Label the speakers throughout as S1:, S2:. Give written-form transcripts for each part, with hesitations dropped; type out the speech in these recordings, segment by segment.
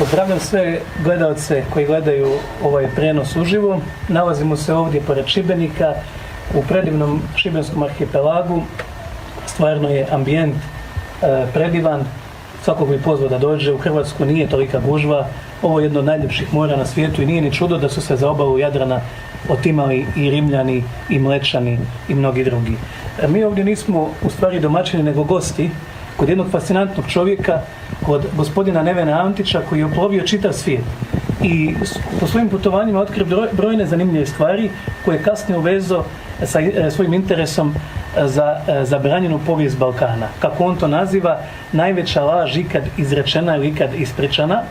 S1: Pozdravljam sve gledalce koji gledaju ovaj prijenos uživo. Nalazimo se ovdje pored Šibenika u predivnom šibenskom arhipelagu. Stvarno je ambijent predivan. Svakog bi pozvao da dođe. U Hrvatsku nije tolika gužva. Ovo je jedno od najljepših mora na svijetu i nije ni čudo da su se za obalu Jadrana otimali i Rimljani i Mlečani i mnogi drugi. Mi ovdje nismo u stvari domaćini nego gosti kod jednog fascinantnog čovjeka, kod gospodina Nevena Antića koji je oplovio čitav svijet i po svojim putovanjima otkrio brojne zanimljive stvari koje je kasnije uvezao sa svojim interesom za zabranjenu povijest Balkana. Kako on to naziva, najveća laž ikad izrečena ili ikad ispričana.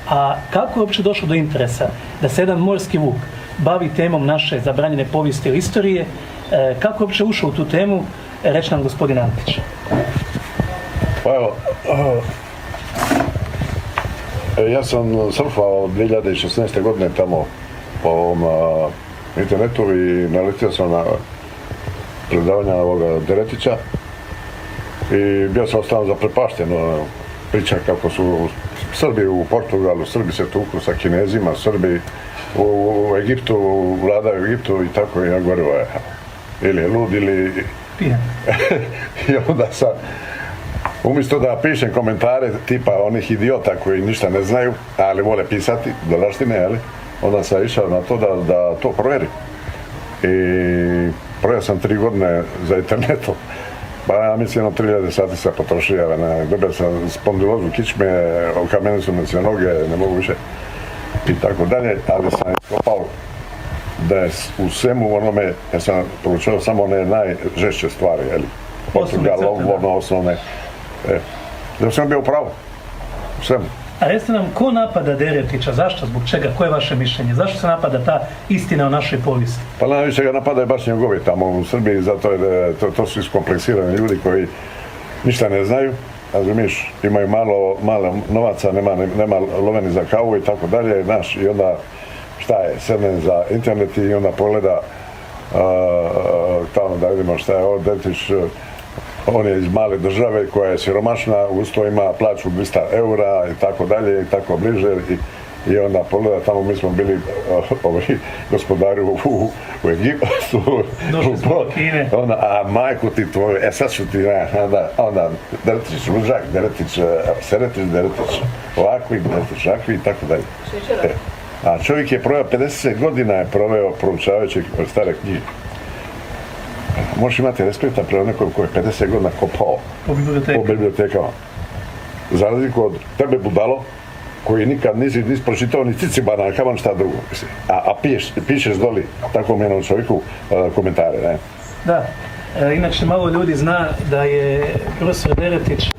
S1: A kako je uopće došlo do interesa da se jedan morski vuk bavi temom naše zabranjene povijesti ili istorije, kako je uopće ušao u tu temu, reći nam gospodin Antić.
S2: Pa evo, ja sam surfao 2016. godine tamo po ovom internetu i naletio sam na predavanja ovoga Deretića i bio sam ostalo zaprepašten. Priča kako su Srbi u Portugalu, Srbi se tuku sa Kinezima, Srbi u Egiptu, vladaju u Egiptu i tako, i ja govorim, ili je lud ili... I onda sam, umjesto da pišem komentare tipa onih idiota koji ništa ne znaju, ali vole pisati, dolaštine, ali, onda sam išao na to da to provjerim. I provjerio sam 3 godine za internetom. Pa ja mislim, 3000 sati sam potrošio, dobio sam spondilozu kičme, okamenili su me sve noge, ne mogu više i tako dalje, ali sam iskopao da je u svemu onome, ja sam proučio samo one najžešće stvari, Portugal, osnovne, da sam bio u pravu, u svemu.
S1: A recite nam, ko napada Deretića, zašto, zbog čega, koje je vaše mišljenje, zašto se napada ta istina o našoj povijesti?
S2: Pa najviše ga napadaju baš njegovi tamo u Srbiji, zato je to su iskompleksirani ljudi koji ništa ne znaju, razumiješ, imaju malo novaca, nema loveni za kavu i tako dalje, znaš, i onda šta je, sedne za internet i onda pogleda tamo da vidimo šta je ovo, Deretić, on je iz male države koja je siromašna, usto ima plaću 200 eura i tako dalje i tako bliže i onda pogleda tamo, mi smo bili gospodari u Egiptu, a majku ti tvoju, sad ću ti, onda Deretić lužak, Deretić Seretić, Deretić ovakvi, Deretić ovakvi i tako dalje. A čovjek je proveo 50 godina je proveo proučavajući stare knjige. Možeš imati respekta prema nekom koji je 50 godina kopao po bibliotekama. Za razliku od tebe budalo, koji nikad nisi pročitao ni Cicibana, kaman šta drugo. A pišeš doli takvom jednom čovjeku komentare, ne?
S1: Da. Inače, malo ljudi zna da je profesor Deretić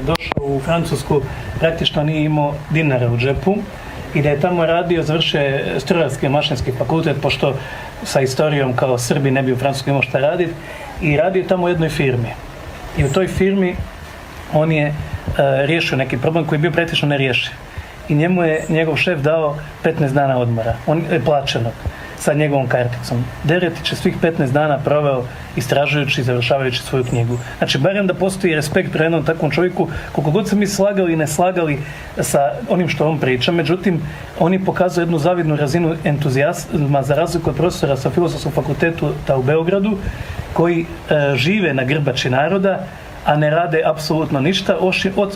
S1: došao u Francusku, praktično nije imao dinara u džepu i da je tamo radio, završio strojarski mašinski fakultet, pošto sa historijom kao Srbi ne bi u Francusku imao šta raditi, i radio tamo u jednoj firmi. I u toj firmi on je riješio neki problem koji je bio praktično nerješiv. I njemu je njegov šef dao 15 dana odmora, plaćenog, sa njegovom karticom. Deretić je svih 15 dana proveo istražujući i završavajući svoju knjigu. Znači, barem da postoji respekt prema jednom takvom čovjeku, koliko god se mi slagali i ne slagali sa onim što on priča, međutim, oni pokazuju jednu zavidnu razinu entuzijazma za razliku od profesora sa Filozofskog fakultetu u Beogradu, koji žive na grbači naroda, a ne rade apsolutno ništa,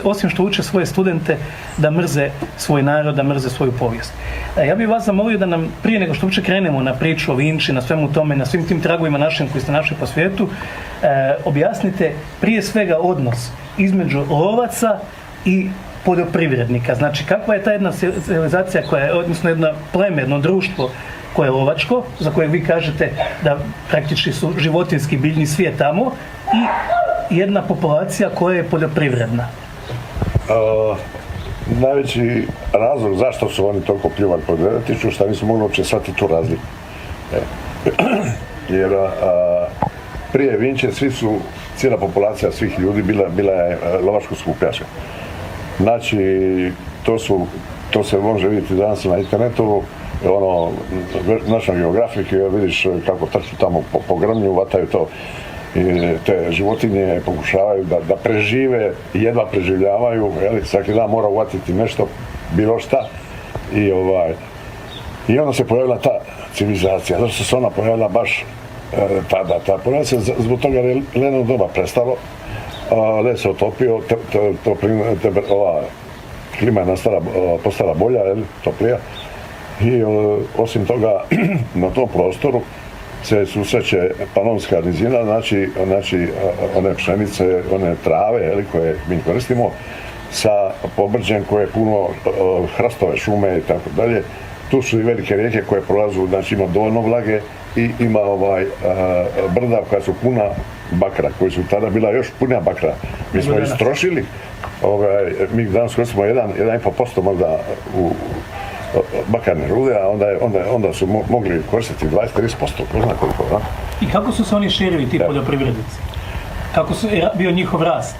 S1: osim što uče svoje studente da mrze svoj narod, da mrze svoju povijest. Ja bih vas zamolio da nam, prije nego što uopće krenemo na priču o Vinči, na svemu tome, na svim tim tragovima našim koji ste našli po svijetu, objasnite prije svega odnos između lovaca i poljoprivrednika. Znači, kakva je ta jedna civilizacija koja je, odnosno jedno pleme, jedno društvo koje je lovačko, za koje vi kažete da praktički su životinjski biljni svijet tamo, i jedna populacija koja je poljoprivredna.
S2: Najveći razlog zašto su oni toliko pljuvali po Deretiću, što nisu mogli uopće shvatiti tu razliku. Jer prije Vinče cijela populacija svih ljudi bila je lovačko-skupljačka. Znači, to se može vidjeti danas na internetu, National Geographic, vidiš kako trču tamo po grmlju, vataju to. I te životinje pokušavaju da prežive, jedva preživljavaju, svaki dan mora uvatiti nešto bilo šta. I onda se pojavila ta civilizacija. Zašto se ona pojavila baš tada? Pojavila se zbog toga jer je ledeno doba prestalo, led se otopio, klima je postala bolja, toplija. I osim toga, na tom prostoru se susreće panonska nizina, znači one pšenice, one trave koje mi koristimo, sa pobrđem koje je puno hrastove šume i tako dalje. Tu su i velike rijeke koje prolazu, znači ima dovoljno vlage i ima brda koja su puna bakra, koji su tada bila još punija bakra. Mi smo istrošili, mi danas koristimo 1,5% možda u bakarne rude, a onda su mogli koristiti 20-30%, ko zna koliko, da?
S1: I kako su se oni širili, ti poljoprivrednici? Kako je bio njihov rast?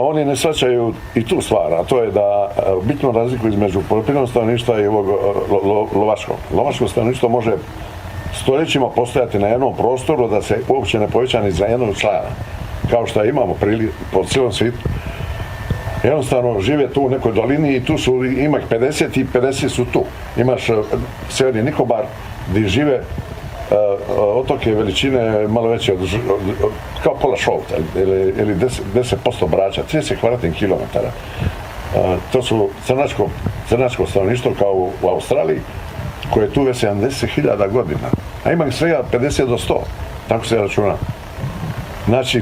S2: Oni ne shvaćaju i tu stvar, a to je da bitnu razliku između poljoprivrednog stanovništva i ovog lovačkog. Lovačko stanovništvo može stoljećima postojati na jednom prostoru da se uopće ne poveća ni za jednog člana, kao što imamo po cijelom svijetu. Jednostavno žive tu u nekoj dolini i tu ima ih 50 i 50 su tu. Imaš Sjeverni Nikobar gdje žive otoke veličine malo veće kao pola Šolta ili 10% Brača, 30 kvadratnih kilometara. To su crnačko stanovništvo kao u Australiji, koje je tu već 70.000 godina, a ima ih svega 50 do 100, tako se računa. Znači,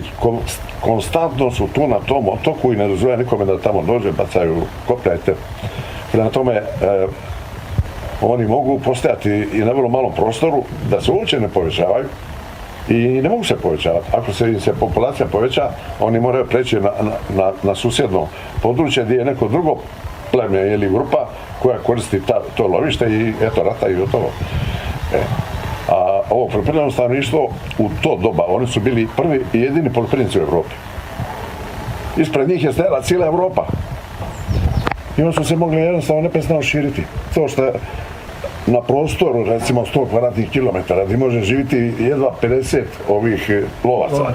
S2: konstantno su tu na tom otoku i ne dozvoljava nikome da tamo dođe, bacaju kopljajte. Prema tome, oni mogu postojati i na vrlo malom prostoru, da se uopće ne povećavaju i ne mogu se povećavati. Ako se populacija poveća, oni moraju preći na susjedno područje gdje je neko drugo pleme ili grupa koja koristi to lovište i eto rata i gotovo. A ovo poljoprivredno stanovništvo u to doba, oni su bili prvi i jedini poljoprivrednici u Europi. Ispred njih je stajala cijela Europa. I oni su se mogli jednostavno neprestano širiti. To što na prostoru, recimo 100 kvadratnih kilometara, gdje može živjeti jedva 50 ovih lovaca.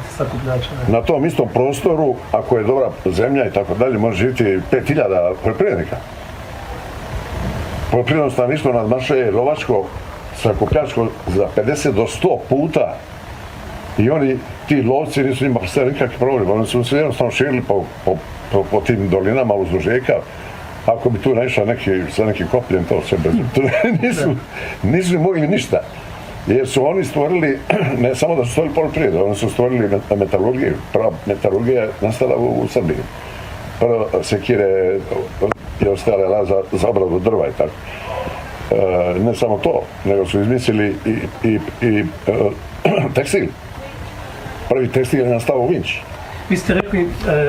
S2: Na tom istom prostoru, ako je dobra zemlja i tako dalje, može živjeti 5000 poljoprivrednika. Poljoprivredno stanovništvo nadmašuje lovačko, sakupljačko za 50 do 100 puta. I ti lovci nisu njima predstavili nikakvi problem. Oni su se jednostavno širili po tim dolinama uzduž rijeka. Ako bi tu naišao sa nekim kopljem, to sve brzo. Nisu mogli ništa. Jer su oni stvorili, ne samo da su stvorili poljoprivredu, oni su stvorili metalurgiju. Prva metalurgija je nastala u Srbiji. Prvo sekire i ostale za obradu drva i tako. Ne samo to, nego su izmislili i tekstil. Prvi tekstil je nastao u Vinči.
S1: Vi ste rekli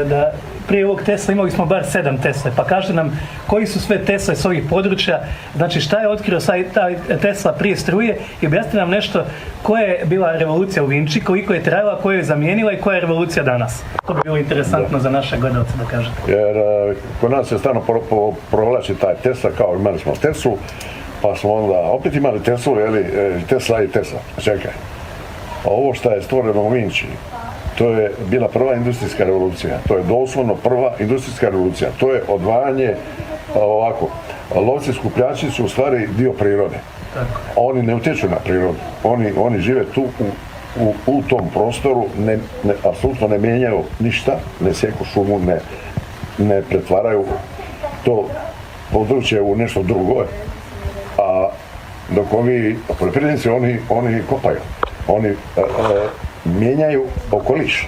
S1: da prije ovog Tesla imali smo bar 7 Tesla, pa kažete nam koji su sve Tesla s ovih područja, znači šta je otkrio taj Tesla prije struje i objasnite nam nešto koja je bila revolucija u Vinči, koliko je trajala, koju je zamijenila i koja je revolucija danas. To bi bilo interesantno za naše gledalce da kažete.
S2: Jer kod nas se stalno provlači taj Tesla, kao imali smo Teslu, pa smo onda opet imali Teslu, Tesla i Tesla. Čekaj, ovo što je stvoreno u Vinči, to je bila prva industrijska revolucija. To je doslovno prva industrijska revolucija. To je odvajanje ovako. Lovci skupljači su u stvari dio prirode. Oni ne utječu na prirodu. Oni žive tu u tom prostoru, apsolutno ne mijenjaju ništa, ne sjeku šumu, ne pretvaraju to područje u nešto drugo. A dok ovi poljoprivrednici, oni kopaju. Oni mijenjaju okoliš.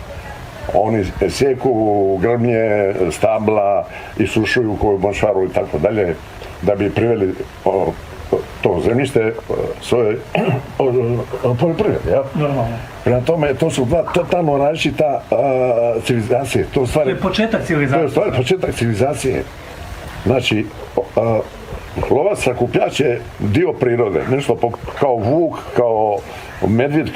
S2: Oni sjeku grmlje, stabla, isušuju koju bonšaru i tako dalje, da bi priveli to zemljište svoje poljoprivrede. Ja?
S1: Normalno.
S2: Prema tome, to su dva totalno različita civilizacije. To je
S1: početak civilizacije.
S2: To je stvari početak civilizacije. Znači, lovac sakupljač je dio prirode. Nešto kao vuk, kao medvjed,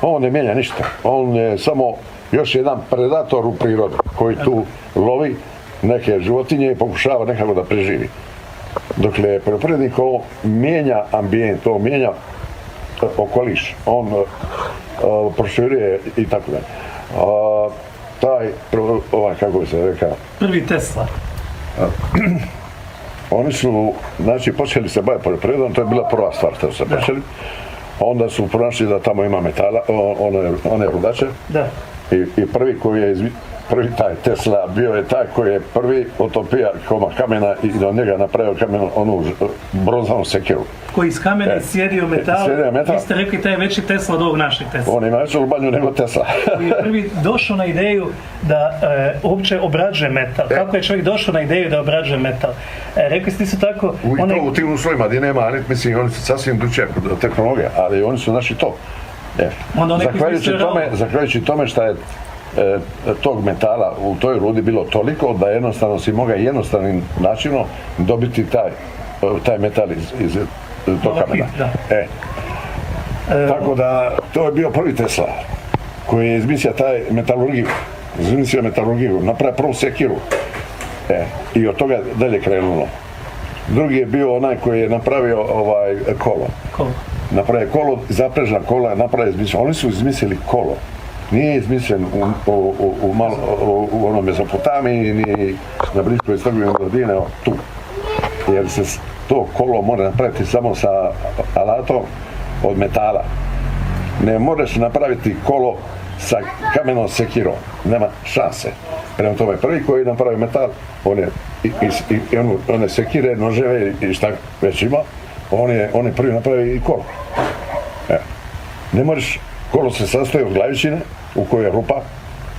S2: on ne mijenja ništa. On je samo još jedan predator u prirodi koji tu lovi neke životinje i pokušava nekako da preživi. Dokle poljoprivrednik ovo mijenja ambijent, ovo mijenja okoliš, on proširuje i tako dalje. Kako bi se rekao?
S1: Prvi Tesla.
S2: oni su, znači, počeli se baviti poljoprivredom, to je bila prva stvar što su se počeli. Onda su pronašli da tamo ima metala, one rudače.
S1: Da.
S2: I prvi koji je prvi taj Tesla bio je taj koji je prvi otopio komad kamena i do njega napravio kamen, onu bronzanu sekiru.
S1: Koji iz kamena sjedio metal, vi ste rekli taj je veći Tesla od ovog našeg Tesla.
S2: On ima veću lubanju nego Tesla.
S1: Koji je prvi došao na ideju da uopće obrađuje metal. Kako je čovjek došao na ideju da obrađuje metal? Rekli ste isto tako...
S2: U tim uslovima gdje nema, mislim, oni su sasvim drugačija tehnologija, ali oni su naši to. Zahvaljujući tome što je tog metala u toj rudi bilo toliko da jednostavno si mogao jednostavnim načinom dobiti taj metal iz tog kamena. Tako da to je bio prvi Tesla koji je izmislio taj metalurgiju, napravio prvu sekiru i od toga dalje krenulo. Drugi je bio onaj koji je napravio kolo. Napravio kolo, zaprežna kola, oni su izmislili kolo. Nije izmislen u onom Mezopotamiji, ni na Bliskoj istoku Godine, tu. Jer se to kolo mora napraviti samo sa alatom od metala. Ne možeš napraviti kolo sa kamenom sekirom. Nema šanse. Prema tome, prvi koji je napravio metal, one sekire, noževe i šta već ima, on je prvi napravio i kolo. Ne možeš, kolo se sastoji od glavičine, u kojoj je rupa,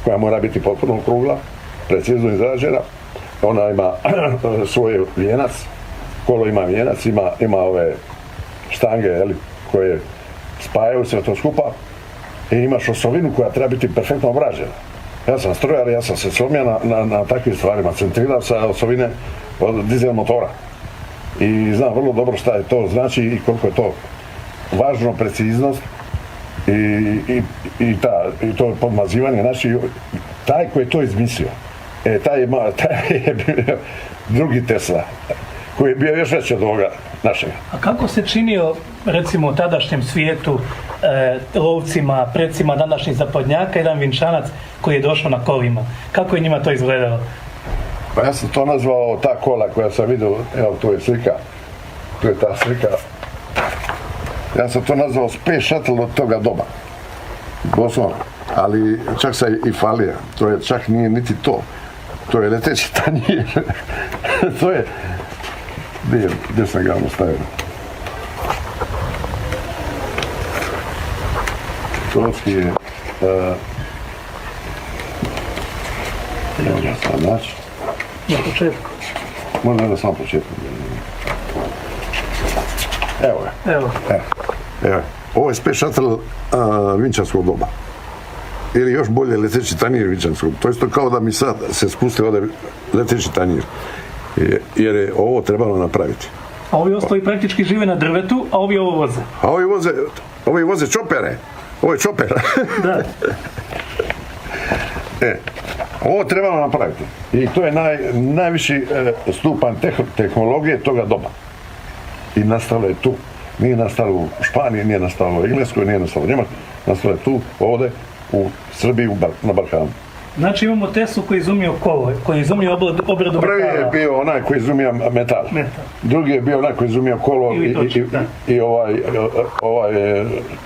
S2: koja mora biti potpuno okrugla, precizno izražena. Ona ima svoj vijenac, kolo ima vijenac, ima ove štange koje spajaju se to skupa i imaš osovinu koja treba biti perfektno obrađena. Ja sam strojar, ja sam se slomio na takvim stvarima, centriral sa osovine od dizel motora. I znam vrlo dobro šta je to znači i koliko je to važno, preciznost i to podmazivanje. Znači, taj koji je to izmislio, taj je bio drugi Tesla, koji je bio još veći od ovoga našega.
S1: A kako se činio, recimo, u tadašnjem svijetu lovcima, predsima današnjih zapadnjaka, jedan Vinčanac koji je došao na kolima? Kako je njima to izgledalo?
S2: Pa ja sam to nazvao ta kola koja sam vidio, evo tu je slika, tu je ta slika. Ja sam to nazvao Space Shuttle od toga doba. Doslovno. Ali čak sam i falio. To je čak nije niti to. To je leteći tanjir. To je... Gdje sam ga stavio? To je... Evo ga sam naći.
S1: Na početku.
S2: Možda na samom početku. Evo ga. Evo. Ovo je Space Shuttle vinčanskog doba. Ili još bolje leteći tanjir vinčanskog. To je isto kao da mi sad se spusti ovdje leteći tanjir. Jer je ovo trebalo napraviti.
S1: A ovi ostali praktički žive na drvetu, a ovi ovo voze.
S2: A ovi voze čopere. Ovo je čoper. Da. Ovo trebalo napraviti. I to je najviši stupanj tehnologije toga doba. I nastalo je tu. Nije nastalo u Španiji, nije nastalo u Engleskoj, nije nastalo u Njemačkoj. Nastalo je tu, ovdje, u Srbiji, na Balkanu.
S1: Znači imamo Teslu koji je izumio kolo, koji je izumio obradu metala.
S2: Prvi je bio onaj koji je izumio metal. Drugi je bio onaj koji je izumio kolo i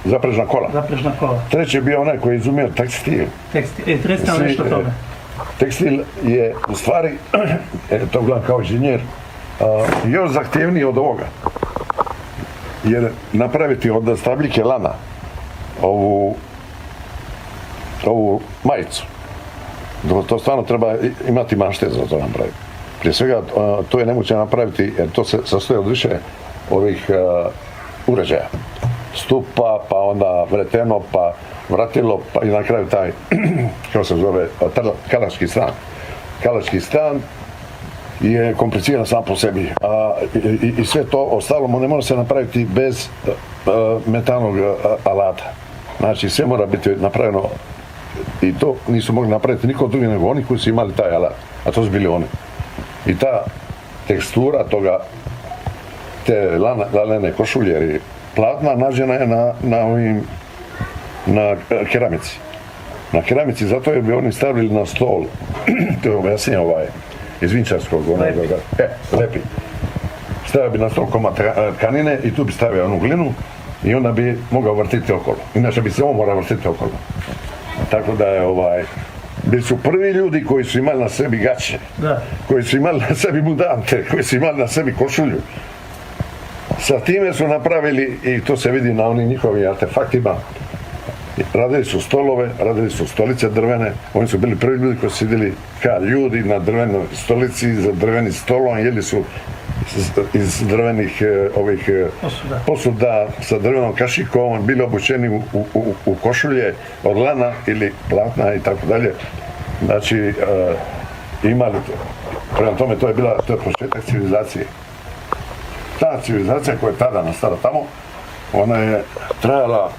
S2: zaprežna kola. Treći je bio onaj koji je izumio tekstil.
S1: Recite nešto o tome.
S2: Tekstil je u stvari, to gledam kao inženjer, još zahtjevniji od ovoga. Jer napraviti od stabljike lana ovu majicu, to stvarno treba imati mašte za to napraviti. Prije svega, to je nemoguće napraviti jer to se sastoji od više ovih uređaja. Stupa, pa onda vreteno, pa vratilo, pa i na kraju taj, kako se zove, kalački stan. Kalački stan je kompliciran sam po sebi. I sve to ostalo ne može se napraviti bez metalnog alata. Znači, sve mora biti napravljeno i to nisu mogli napraviti niko drugi nego oni koji su imali taj alat, a to su bili oni. I ta tekstura toga, te lalene košulje i platna nađena je na keramici. Na keramici, zato je bi oni stavili na stol, to je objasnije iz vinčarskog, lepi. stavio bi na stol komad tkanine i tu bi stavio onu glinu i onda bi mogao vrtiti okolo. Inače bi se on morao vrtiti okolo. Tako da je bili su prvi ljudi koji su imali na sebi gaće, koji su imali na sebi mudante, koji su imali na sebi košulju. Sa time su napravili, i to se vidi na onim njihovim artefaktima, radili su stolove, radili su stolice drvene, oni su bili prvi ljudi koji su sjedili kao ljudi na drvenoj stolici, za drvenim stolom, jeli su iz drvenih posuda sa drvenom kašikom, bili obučeni u košulje od lana ili platna i tako dalje. Znači, imali to. Prema tome, to je početak civilizacije. Ta civilizacija koja je tada nastala tamo, ona je trajala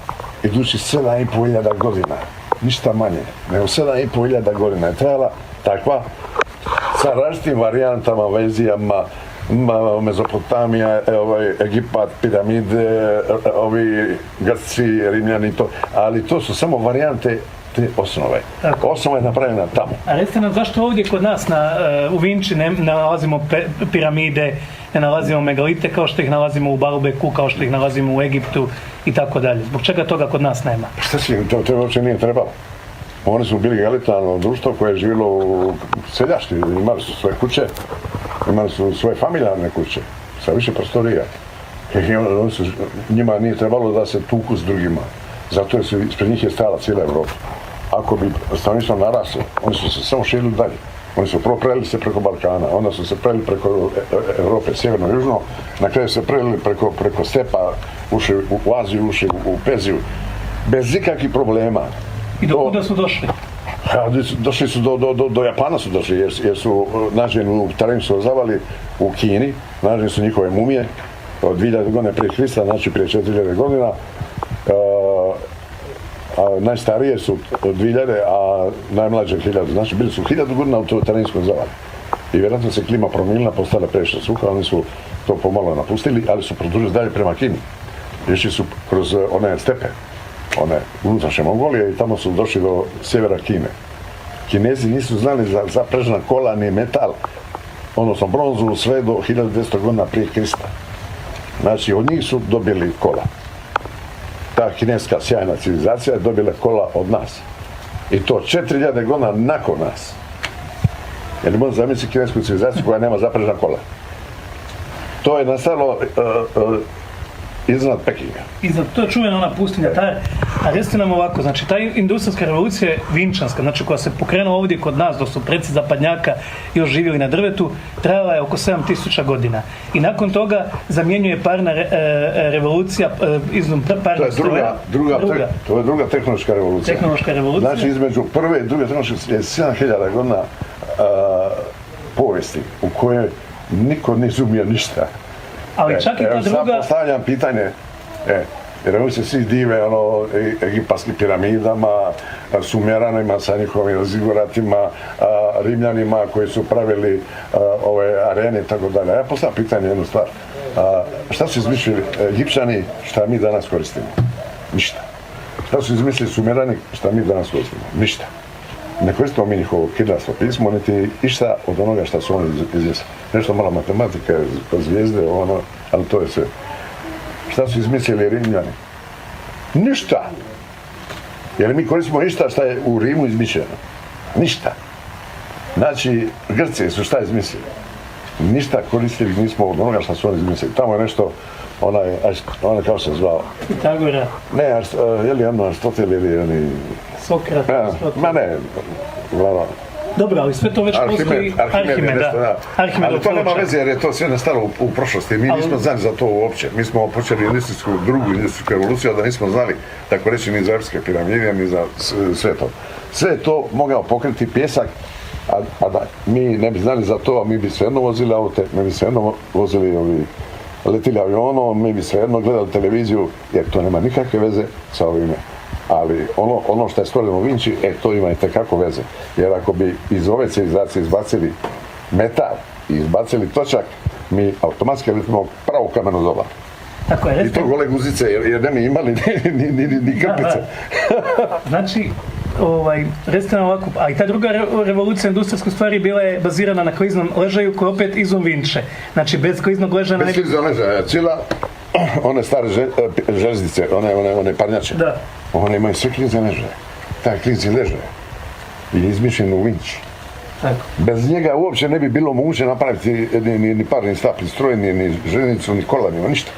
S2: idući 7.500 godina, ništa manje, nego 7.500 godina je trajala takva, sa različitim varijantama, verzijama, Mezopotamija, Egipat, piramide, ovi Grci, Rimljani, ali to su samo varijante te osnove. Osnova je napravljena tamo.
S1: A recite nam, zašto ovdje kod nas u Vinči ne nalazimo piramide, ne nalazimo megalite kao što ih nalazimo u Baalbeku, kao što ih nalazimo u Egiptu i tako dalje? Zbog čega toga kod nas nema?
S2: Šta si, to uopće nije trebalo. Oni su bili egalitarno društvo koje je živjelo u seljaštvu, imali su svoje kuće, imali su svoje familijarne kuće, sa više prostorija. Njima nije trebalo da se tuku s drugima, zato jer ispred njih je stajala cijela Evropa. Ako bi stanovništvo naraslo, oni su se samo širili dalje. Oni su prvo prelili se preko Balkana, onda su se prelili preko Europe, sjeverno-južno, na kraju se prelili preko stepa, ušli u Aziju, ušli u Peziju, bez ikakvih problema.
S1: I do kuda su došli?
S2: Došli su do Japana su došli, jer su nađeni u terenu su zavali u Kini, nađeni su njihove mumije od 2000 godina prije Krista, znači prije 4000 godina. Najstarije su od 2000, a najmlađe 1000. Znači bili su 1000 godina u terenskom zavali. I vjerojatno se klima promijenila, postala previše suha, oni su to pomalo napustili, ali su produžili dalje prema Kini. Išli su kroz one stepe, one unutrašnje Mongolije i tamo su došli do sjevera Kine. Kinezi nisu znali za zaprežna kola ni metal, odnosno bronzu, sve do 1200 godina prije Krista. Znači od njih su dobili kola. Ta kineska sjajna civilizacija je dobila kola od nas. I to 4000 godina nakon nas. Jer ne možete zamisliti kinesku civilizaciju koja nema zaprežna kola. To je nastalo iznad Pekinga.
S1: To je čuvena ona pustinja Tar. A recite nam ovako, znači ta industrijska revolucija je vinčanska, znači koja se pokrenula ovdje kod nas, dok su preci zapadnjaka još živjeli na drvetu, trajala je oko 7000 godina. I nakon toga zamjenjuje parna revolucija, parna stroja.
S2: To je druga tehnološka revolucija. Znači između prve i druge tehnološke je 7000 godina povijesti u kojoj niko ne izumio ništa.
S1: Ali čak i ta druga...
S2: Sad postavljam pitanje, jer oni se svi dive egipatskim piramidama, Sumeranima sa njihovim ziguratima, Rimljanima koji su pravili ove arene i tako dalje. Ja postavljam pitanje jednu stvar. Šta su izmislili Egipćani, šta mi danas koristimo? Ništa. Šta su izmislili Sumerani, šta mi danas koristimo? Ništa. Ne koristimo mi njihovo kirnasto pismo, niti išta od onoga što su oni izmislili. Nešto malo matematike, zvijezde, ali to je sve. Šta su izmislili Rimljani? Ništa! Jer mi koristimo ništa što je u Rimu izmišljeno. Ništa. Znači, Grci su šta izmislili? Ništa koristili nismo od onoga što su oni izmislili. Tamo je nešto, onaj kao se zvao?
S1: Pitagora.
S2: Ne, je li Aristotel ili oni...
S1: Sokrat.
S2: Ma ne, uglavnom.
S1: Dobro, ali sve to već postoji Arhimed, da.
S2: Ali to nema veze jer je to sve nastalo u prošlosti. Mi nismo znali za to uopće. Mi smo počeli drugu industrijsku revoluciju, a da nismo znali, tako reći, ni za evropske piramide, ni za sve to. Sve je to mogao pokriti pjesak, a da mi ne bi znali za to, a mi bi svejedno vozili aute, mi bi svejedno vozili letili avionom, mi bi svejedno gledali televiziju, jer to nema nikakve veze sa ovime. Ali ono što je stvoreno u Vinči, to ima i tekako veze. Jer ako bi iz ove civilizacije izbacili metal i izbacili točak, mi automatski letimo pravo kameno doba.
S1: I
S2: to gole guzice, jer ne mi imali ni krpice.
S1: Znači, recite nam ovako, a i ta druga revolucija industrijska stvari bila je bazirana na kliznom ležaju koji opet izum vinče. Znači bez kliznog ležaja...
S2: Bez kliznog ležaja, cijela one stare željeznice, one parnjače,
S1: da.
S2: One imaju sve klizne ležaje. Taj klizni ležaj je izmišljen u vinči.
S1: Tako.
S2: Bez njega uopće ne bi bilo moguće napraviti ni parni stapni stroj, ni željeznicu, ni kola, ni ništa.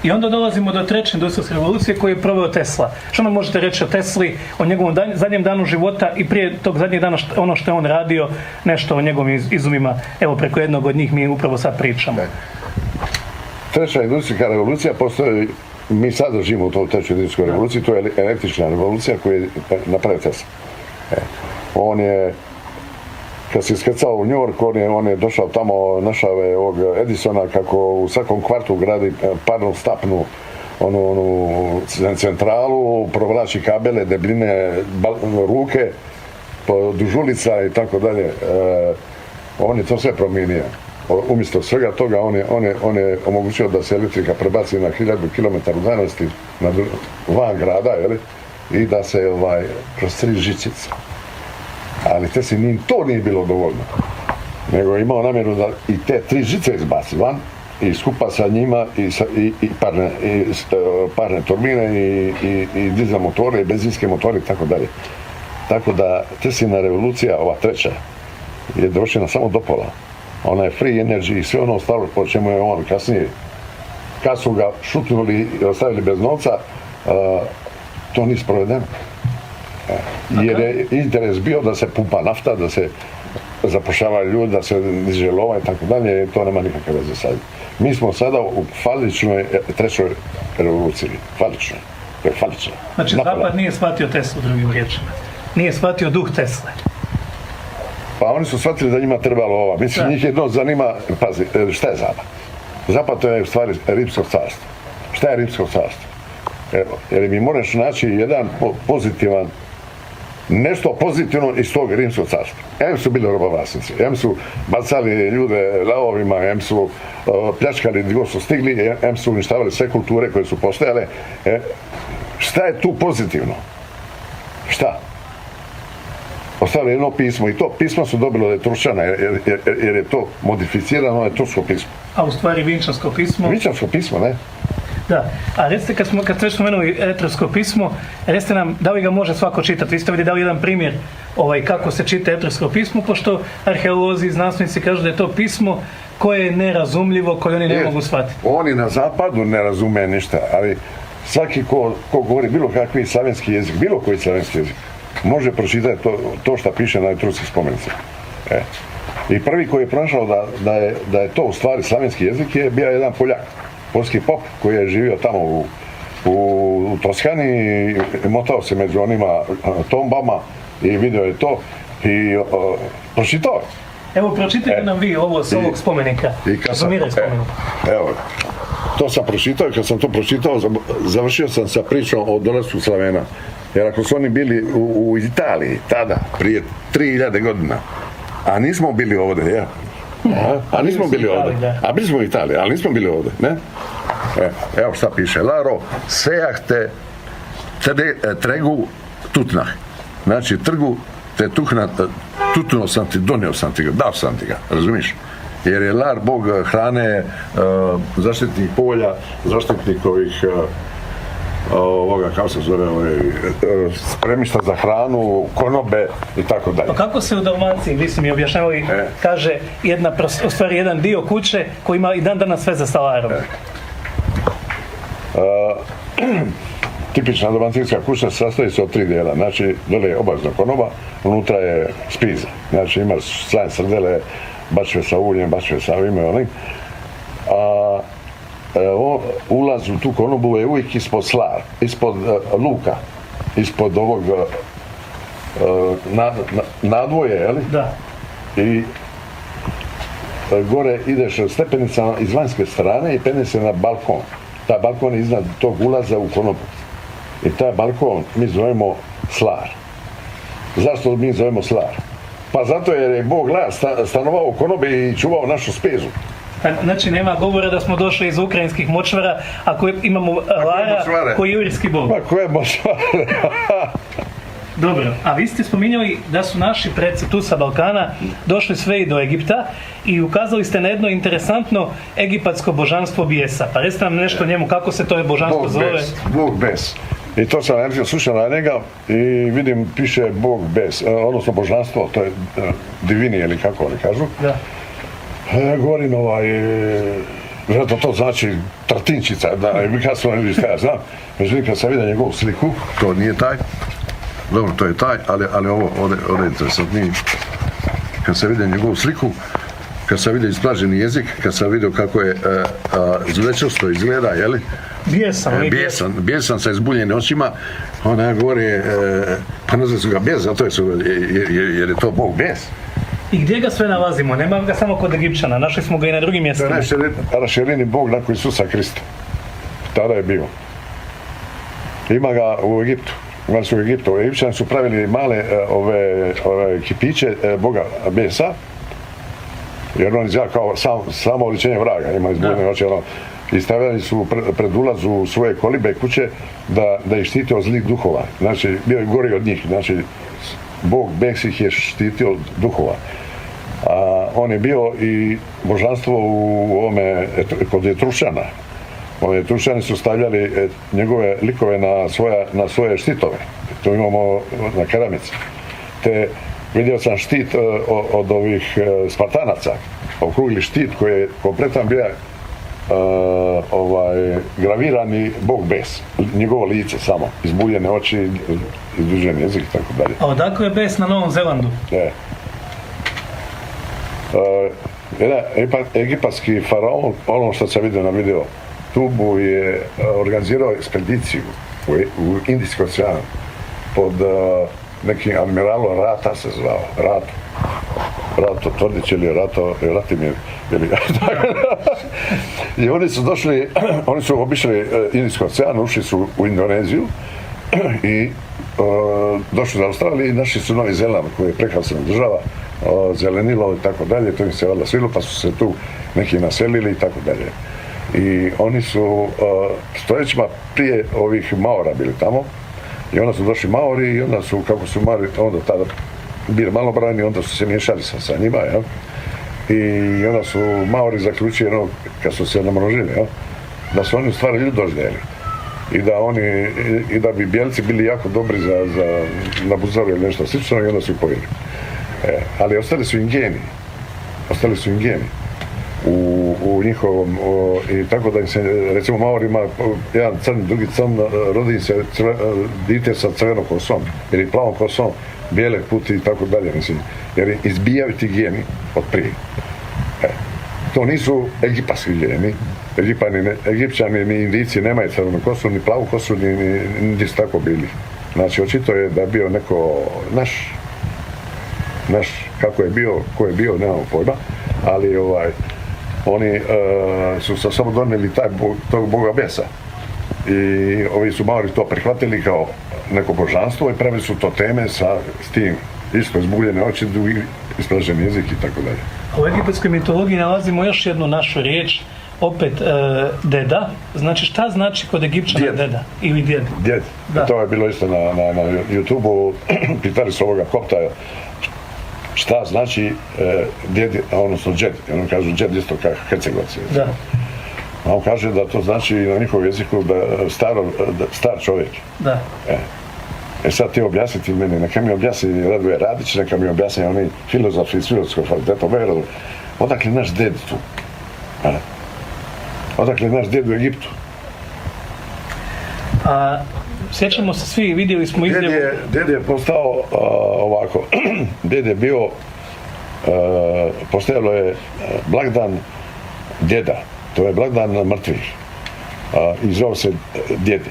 S1: I onda dolazimo do treće industrijske revolucije koju je proveo Tesla. Što nam možete reći o Tesli, o njegovom zadnjem danu života i prije tog zadnjeg dana ono što je on radio, nešto o njegovim izumima? Evo, preko jednog od njih mi upravo sad pričamo.
S2: Treća industrijska revolucija postoji, mi sad živimo u toj trećoj industrijskoj revoluciji, to je električna revolucija koju je napravio Tesla. On je, kad se iskrcao u New York, on je došao tamo, našao je ovog Edisona kako u svakom kvartu gradi parnu stapnu onu centralu, provlači kabele, debljine, ruke, duž ulica i tako dalje. On je to sve promijenio. Umjesto svega toga on je omogućio da se elektrika prebaci na 1000 km udaljenosti van grada, i da se kroz 3 žičice. Ali Tesli to nije bilo dovoljno, nego je imao namjeru da i te 3 žice izbaci van i skupa sa njima i parne turbine i dizel motore i benzinske motore i tako dalje. Tako da Teslina revolucija, ova treća, je dovršena samo do pola. Ona je free energy i sve ono ostalo po čemu je on kasnije, kad su ga šutnuli i ostavili bez novca, to nije sprovedeno. Jer je interes bio da se pumpa nafta, da se zapošljavaju ljudi, da se diže lova i tako dalje, to nema nikakve veze sad. Mi smo sada u faličnoj trećoj revoluciji. Faličnoj. To je falično.
S1: Znači Zapad nije shvatio Teslu, drugim riječima. Nije shvatio duh Tesle.
S2: Pa oni su shvatili da njima trebalo ova. Mislim, njih jedno zanima, pazi, šta je Zapad? Zapad to je u stvari Rimsko carstvo. Šta je Rimsko carstvo? Jer mi moraš naći jedan pozitivan, nešto pozitivno iz tog Rimskog carstva. Em su bili robovlasnici, em su bacali ljude lavovima, em su pljačkali gdje su stigli, em su uništavali sve kulture koje su postojale. Šta je tu pozitivno? Šta? Ostavili jedno pismo i to pismo su dobilo od Etrušćana jer je to modificirano etrusko pismo.
S1: A u stvari vinčansko pismo?
S2: Vinčansko pismo, ne?
S1: Da, a recite kad ste spomenuli etrusko pismo, recite nam da li ga može svako čitati. Vi ste ovdje dali jedan primjer kako se čita etrusko pismo, pošto arheolozi i znanstvenici kažu da je to pismo koje je nerazumljivo, koje oni ne mogu shvatiti.
S2: Oni na zapadu ne razume ništa, ali svaki ko govori bilo kakvi slavenski jezik, bilo koji slavenski jezik, može pročitati to što piše na etruskim spomenicima. I prvi koji je pronašao da je to u stvari slavenski jezik je bio jedan Poljak, polski pop koji je živio tamo u Toskani i motao se među onima tombama i vidio je to i pročitao je.
S1: Evo, pročitajte nam vi ovo s ovog spomenika.
S2: Evo, to sam pročitao i kad sam to pročitao, završio sam sa pričom o dolasku Slavena. Jer ako su oni bili u Italiji tada, prije 3000 godina, a nismo bili ovdje, a nismo bili ovdje, a bili smo u Italiji, ali nismo bili ovdje, ne? Evo šta piše, Laro sejah te tregu tutnah, znači trgu te tuhna, tutno sam ti, donio sam ti ga, dao sam ti ga, razumiješ? Jer je Lar bog hrane, zaštitnik polja, zaštitnik ovih kako se zove, spremišta za hranu, konobe i tako dalje.
S1: Pa kako se u Dalmaciji, vi ste mi objašnjavali, kaže u stvari jedan dio kuće koji ima i dan danas veze sa Larom?
S2: Tipična dalmatinska kuća sastoji se od 3 dijela, znači dole je obavezno konoba, unutra je spiza, znači ima slane srdele, bačve sa uljem, bačve sa ovime onim, a ulaz u tu konobu je uvijek ispod slar, ispod luka, ispod ovog nadvoje, jeli?
S1: Da.
S2: I gore ideš stepenicama iz vanjske strane i penje se na balkon. Taj balkon je iznad tog ulaza u konobu. I taj balkon mi zovemo slar. Zašto mi zovemo slar? Pa zato jer je Bog Lar stanovao u konobi i čuvao našu spezu.
S1: Znači nema govora da smo došli iz ukrajinskih močvara, ako imamo Lara koji je jurijski bog.
S2: Ma koje močvare?
S1: Dobro, a vi ste spominjali da su naši preci tu sa Balkana došli sve i do Egipta i ukazali ste na jedno interesantno egipatsko božanstvo bijesa. Pa recite nam nešto o njemu, kako se to božanstvo zove?
S2: Bog bes. I to sam ja slušao na njega i vidim, piše Bog bes, odnosno božanstvo, to je divini ili kako oni kažu.
S1: Da.
S2: Govorim vjerojatno to znači tratinčica, kad su oni šta ja znam. Međutim, kad sam vidio njegovu sliku, to nije taj, dobro, to je taj, ali ovo ovdje je interesantniji. Kad sam vidio njegovu sliku, kad sam vidio isplaženi jezik, kad sam vidio kako je zlečosto izgleda, jeli? Bijesan sa izbuljenim očima, ona govori, pa nazvali su ga bijes, zato jer je to Bog bijes.
S1: I gdje ga sve nalazimo? Nema ga samo kod Egipćana, našli smo ga i na drugim mjestima.
S2: To je najrašireniji Bog nakon Isusa Krista. Tada je bio. Ima ga u Egiptu. Imali su u Egiptu. Egipćani su pravili male ove kipiće Boga Besa, jer on izgleda kao samo oličenje vraga. Ima izbuljene oči. I stavljali su pred ulaz u svoje kolibe kuće da ih štite od zlih duhova. Znači, bio je gori od njih. Znači, Bog Bes ih je štitio od duhova. On je bio i božanstvo u ovome, kod Etrušana. Ove Etrušani su stavljali njegove likove na svoje štitove. To imamo na keramici. Te vidio sam štit od ovih Spartanaca, okrugli štit koji je kompletan bio gravirani Bog Bes, njegovo lice samo, izbuljene oči, izdužen jezik i tako dalje.
S1: A odakle je Bes na Novom Zelandu?
S2: Jedan egipatski faraon, ono što sam vidio na video tubu, je organizirao ekspediciju u Indijski ocean pod nekim admiralom Rata se zvao, Rato Tvrdić ili Ratimir. I oni su obišli Indijski ocean, ušli su u Indoneziju i došli za Australiju i našli su Novi Zeland koji je prekrasna država, zelenilo i tako dalje, to im se valjda svilo pa su se tu neki naselili i tako dalje. I oni su stoljećima prije ovih Maora bili tamo i onda su došli Maori i onda su, kako su Maori onda tada bili malobrojni, onda su se miješali sa njima, jel? I onda su Maori zaključili, kad su se namnožili, jel? Da su oni u stvari ljudožderi i da bi bijelci bili jako dobri za nabuzaru ili nešto slično i onda su ih pojeli. Ali ostali su im geni u njihovom, i tako da im se, recimo Maorima, jedan crn, drugi crn, rodi se dite sa crvenom kosom ili plavom kosom, bijele puti i tako dalje, mislim, jer izbijaju ti geni od prije. To nisu egipatski geni. Egipćani ni Indijci nemaju crvenu kosu, ni plavu kosu, ni su tako bili. Znači, očito je da je bio neko naš, kako je bio, ko je bio, nemamo pojma, ali oni su sa sobom donijeli tog Boga Besa. I ovi su Maori to prihvatili kao neko božanstvo i pravili su to teme s tim isto izbuljene oči, ispražen jezik i tako dalje.
S1: U egipatskoj mitologiji nalazimo još jednu našu riječ, opet deda. Znači, šta znači kod Egipćana deda ili djed?
S2: Djed. To je bilo isto na YouTube-u, pitali su ovoga kopta šta znači djed, odnosno džed. On kažu džed isto kao Hercegovac.
S1: Da.
S2: A on kaže da to znači na njihovom jeziku star čovjek.
S1: Da.
S2: Sad ti objasniti meni, neka mi objasni Radoje Radić, neka mi objasni oni filozofi iz Filozofskog fakulteta u Beogradu, odakle naš djed tu? Odakle naš djed u Egiptu?
S1: A sjećamo se svi, vidjeli smo izjavu...
S2: Djed je postao ovako, djed je bio, postojalo je blagdan djeda, to je blagdan mrtvih i zove se djedi.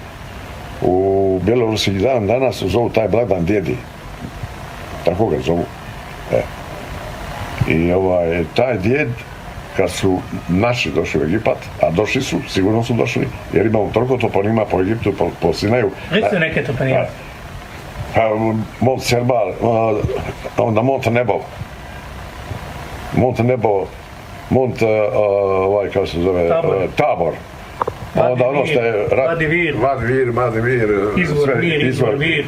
S2: U Bjelorusi dan danas zovu taj blagdan djedi, tako ga zovu. I taj djed, kad su naši došli u Egipat, a došli su, sigurno su došli, jer imamo toliko toponima po Egiptu, po Sinaju.
S1: Recite neke toponime.
S2: Mont Serbal, onda Mont Nebo, kako se zove, Tabor.
S1: Vadivir,
S2: izvor Vir.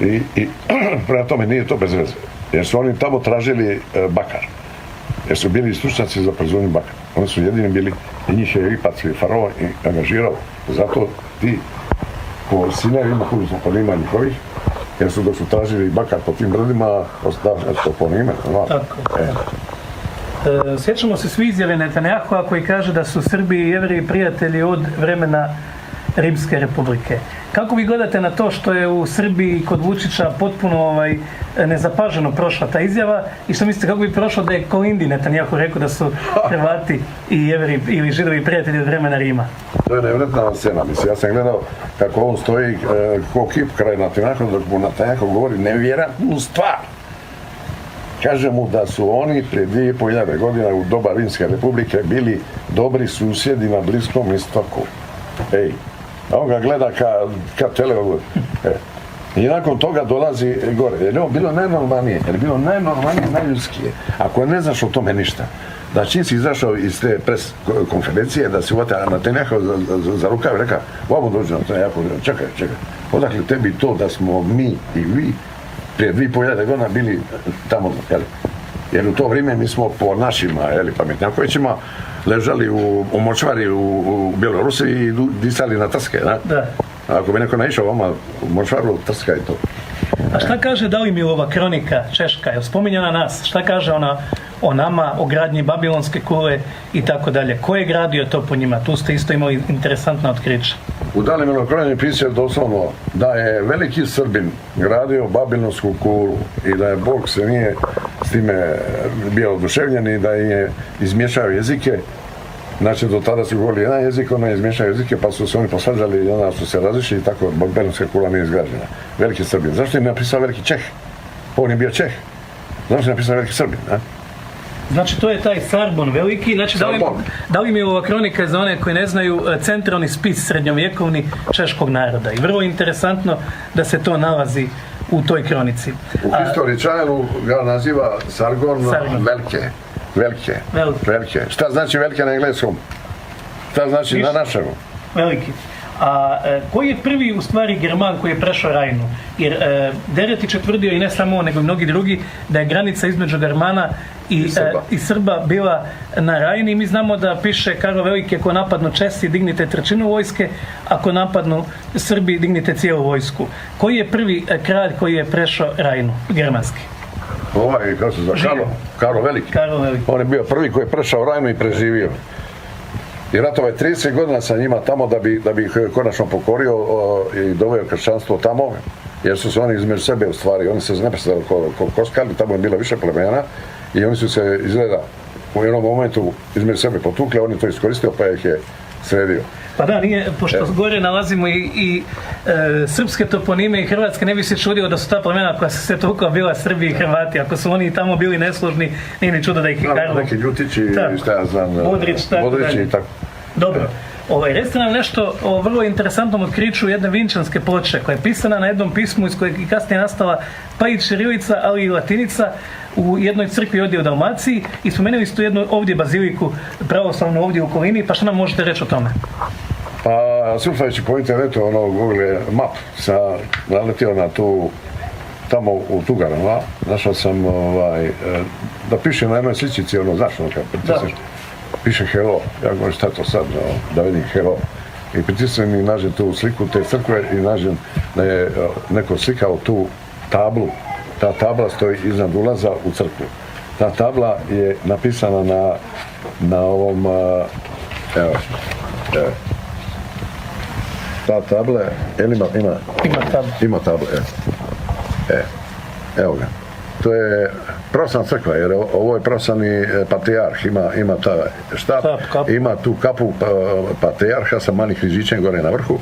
S2: I prema tome nije to bez veze. Jer su oni tamo tražili bakar. Jer su bili stručnjaci za proizvodnju bakara. Oni su jedini bili i njih je egipatski faraon i angažirao. Zato ti po sinevima koji su ponima njihovih, jer su dok su tražili bakar po tim brdima, ostavljali to ponime.
S1: Tako. Sjećamo se svi izjave Netanjahua koji kaže da su Srbi i Jevreji prijatelji od vremena Rimske republike. Kako vi gledate na to što je u Srbiji kod Vučića potpuno nezapaženo prošla ta izjava i što mislite kako bi prošlo da je Kolindi Netanjahu rekao da su Hrvati i Jevreji ili Židovi prijatelji od vremena Rima?
S2: To je nevjerojatna scena. Mislim, ja sam gledao kako on stoji ko kip kraj Netanjahu, dok mu Netanjahu govori nevjerojatnu stvar. Kaže mu da su oni prije 2500 godina u doba Rimske republike bili dobri susjedi na Bliskom istoku. Ej, a on ga gleda ka televodu. I nakon toga dolazi gore. Jer je ovo bilo najnormalnije, najljudskije. Ako ne znaš o tome ništa, da čim si izašao iz te pres konferencije, da si uvata Netanjahu za rukav i reka, vamo dođe Netanjahu, čekaj, odakle tebi to da smo mi i vi prije 2500 godina bili tamo, jer u to vrijeme mi smo po našima pametnjakovićima ležali u močvari u Bjelorusiji i disali na trske, da? Ako bi neko naišao vama u močvaru, trska je to.
S1: A šta kaže Dalimilova kronika češka? Je spominjana nas? Šta kaže ona o nama, o gradnji Babilonske kule i tako dalje? Ko je gradio to po njima? Tu ste isto imali interesantna otkrića.
S2: U Dalimilovoj kronici piše doslovno da je veliki Srbin gradio Babilonsku kulu i da je Bog se nije s time bio oduševljen i da je izmiješao jezike. Znači, do tada su govorili jedan jezik, ona je izmiješao jezike, pa su se oni posvađali i onda su se razišli i tako Babilonska kula nije izgrađena. Veliki Srbin. Zašto je napisao veliki Čeh? On je bio Čeh. Zašto je napisao veliki Srbin?
S1: Znači, to je taj Sarbon veliki. Znači, Dalimilova kronika je za one koji ne znaju centralni spis srednjovjekovni češkog naroda. I vrlo interesantno da se to nalazi u toj kronici.
S2: U historičaru ga naziva Sargon. Velike. Šta znači velike na engleskom? Šta znači na našemu?
S1: Veliki. A koji je prvi u stvari German koji je prešao Rajnu? Jer Deretić je tvrdio i ne samo on, nego i mnogi drugi, da je granica između Germana i Srba bila na Rajni. Mi znamo da piše Karlo Veliki, ako napadnu Česi, dignite trećinu vojske, ako napadnu Srbi, dignite cijelu vojsku. Koji je prvi kralj koji je prešao Rajnu, germanski?
S2: Kako se zove? Karlo Veliki. On je bio prvi koji je prešao Rajnu i preživio. I ratovao je 30 godina sa njima tamo da bi ih konačno pokorio i doveo kršćanstvo tamo, jer su se oni između sebe u stvari, oni se neprestano koskali, tamo je bilo više plemena i oni su se izgleda u jednom momentu između sebe potukli, on je to iskoristio pa ih je sredio.
S1: Pa da, nije, pošto gore nalazimo i srpske toponime i hrvatske, ne bi se čudio da su ta plemena koja su se tukla bila Srbi i Hrvati. Ako su oni tamo bili nesložni, nije ni čudo da ih je Karlo.
S2: Neki Ljutići, šta ja znam, Modrići i tako.
S1: Dobro. Recite nam nešto o vrlo interesantnom otkriću jedne vinčanske ploče koja je pisana na jednom pismu iz kojeg i kasnije nastala pa i ćirilica, ali i latinica u jednoj crkvi ovdje u Dalmaciji i spomenuli ste jednu ovdje baziliku pravoslavnu ovdje u okolini, pa što nam možete reći o tome?
S2: Pa surfajući po internetu Google map naletio na tu tamo u Tugarama, našao sam da piše na jednoj sličici znaš kad pritisneš piše hello, ja govorim šta to sad da vidim hello i pritisnem i nađem tu sliku te crkve i nađem da je neko slikao tu tablu. Ta tabla stoji iznad ulaza u crkvu. Ta tabla je napisana na ovom ta tabla ima tabla evo ga. To je pravoslavna crkva, jer ovo je pravoslavni patrijarh, ima ta štap, ima tu kapu patrijarha sa malim križićem gore na vrhu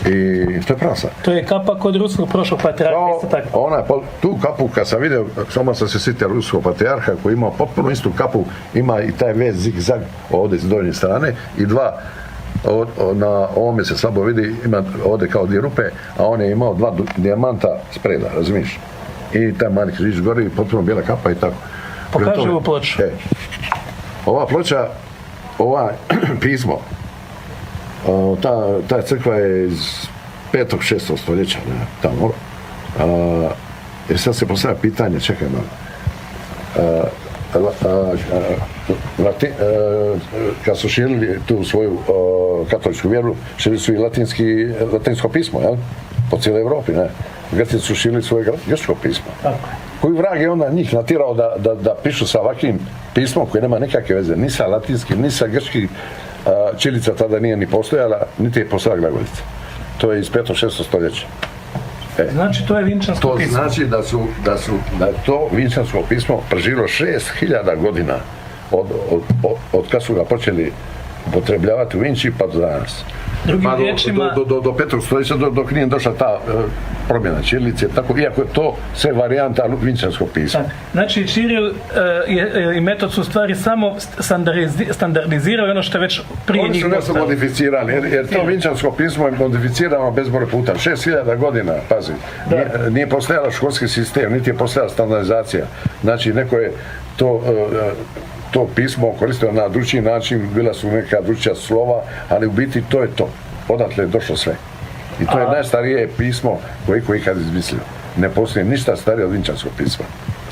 S2: i to je pravoslavno.
S1: To je kapa kod ruskog prošlog patrijarha, isto tako?
S2: Tu kapu kad sam vidio, samo sam se sjetio ruskog patrijarha koji ima potpuno istu kapu, ima i taj vez zig-zag ovdje s donje strane i dva na ovome se slabo vidi, ima ovdje kao dvije rupe, a on je imao dva dijamanta spreda, razumiješ? I taj mali križ gori, potpuno bijela kapa i tako.
S1: Pokaži ovu ploču.
S2: Ova ploča, ova pismo, ta crkva je iz 5. 6. stoljeća, tamo. Sad se postavlja pitanje, čekaj malo. Kad su širili tu svoju katoličku vjeru, širili su i latinsko pismo, jel? Po cijeloj Evropi, ne? Grci su širili svoje grčko pismo. Koji vrag je onda njih natjerao da pišu sa ovakvim pismom koje nema nikakve veze, ni sa latinskim, ni sa grčkim. Ćirilica tada nije ni postojala, niti je postojala glagoljica. To je iz 5. 6. stoljeća.
S1: Znači to je vinčansko pismo.
S2: To znači da je to vinčansko pismo preživjelo 6000 godina od kad su ga počeli upotrebljavati u Vinči pa do danas.
S1: Drugim riječima...
S2: Do 5. stoljeća dok nije došla ta promjena ćirilice, tako, iako je to sve varijanta vinčanskog pisma.
S1: Znači Ćiril i Metod su stvari samo standardizirali ono što je već prije njih
S2: postalo. Oni su nešto modificirali, jer to vinčansko pismo je modificirano bezbroj puta. 6000 godina, pazi, nije postojala školski sistem, niti je postojala standardizacija. Znači neko je to pismo koristio na drugčiji način, bila su neka drugčija slova, ali u biti to je to. Odatle je došlo sve. I to je najstarije pismo koje je ikad izmislio. Ne postoji ništa starije od vinčanskog pisma.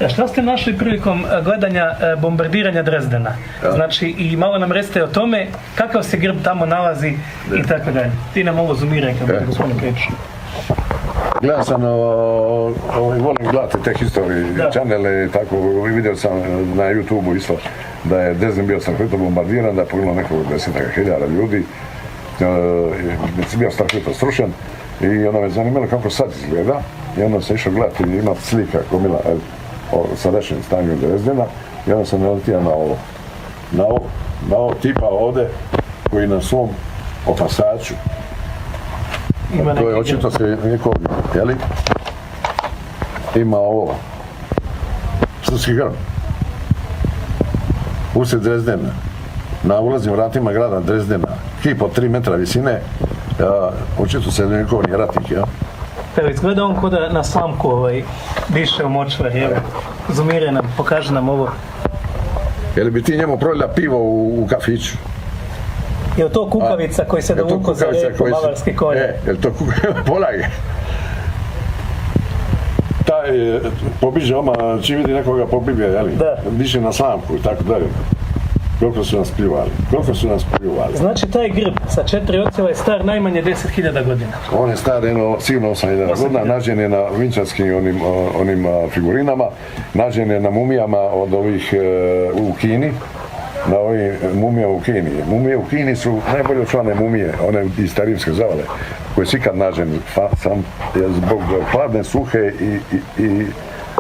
S1: Šta ste našli prilikom gledanja bombardiranja Dresdena? Znači, i malo nam recite o tome kakav se grb tamo nalazi i tako dalje. Ti nam ovo zoomiraj kad bude gospodin priča.
S2: Gledam sam, volim gledati te historije, channele i tako, vidio sam na YouTube-u isto da je Dresden bio strahovito bombardiran, da je poginulo nekoliko 10.000 ljudi, bio strahovito srušen i onda me zanimalo kako sad izgleda i onda sam išao gledati, ima slika komila o sadašnjem stanju Dresdena i onda sam naletio na ovo tipa ovdje koji na svom opasaču, to je očito se nikom, jeli? Ima ovo, srpski grb, usred Dresdena, na ulaznim vratima grada Dresdena, kip od 3 metra visine, očito se nikom nije ratnik, ja?
S1: Evo, izgleda on kod da na slamku diše u močvari, evo, zoomiraj nam, pokaži nam ovo.
S2: Jel bi ti njemu prolila pivo u kafiću?
S1: Je li to kukavica koji se dovuko za rijeku, bavarski konj?
S2: Je li to kukavica? Polaj. Taj pobiže oma, čim vidi nekoga pobibija, jeli? Diše na slamku i tako dalje. Koliko su nas pljuvali.
S1: Znači taj grb sa 4 ocjeva je star najmanje 10.000 godina.
S2: On je star sigurno 8.000 godina, nađen je na vinčanskim onim figurinama, nađen je na mumijama od ovih u Kini, na ovih mumija u Kini. Mumije u Kini su najbolje očuvane mumije, one iz starimske zavale, koje su ikad nađene, zbog hladne, suhe i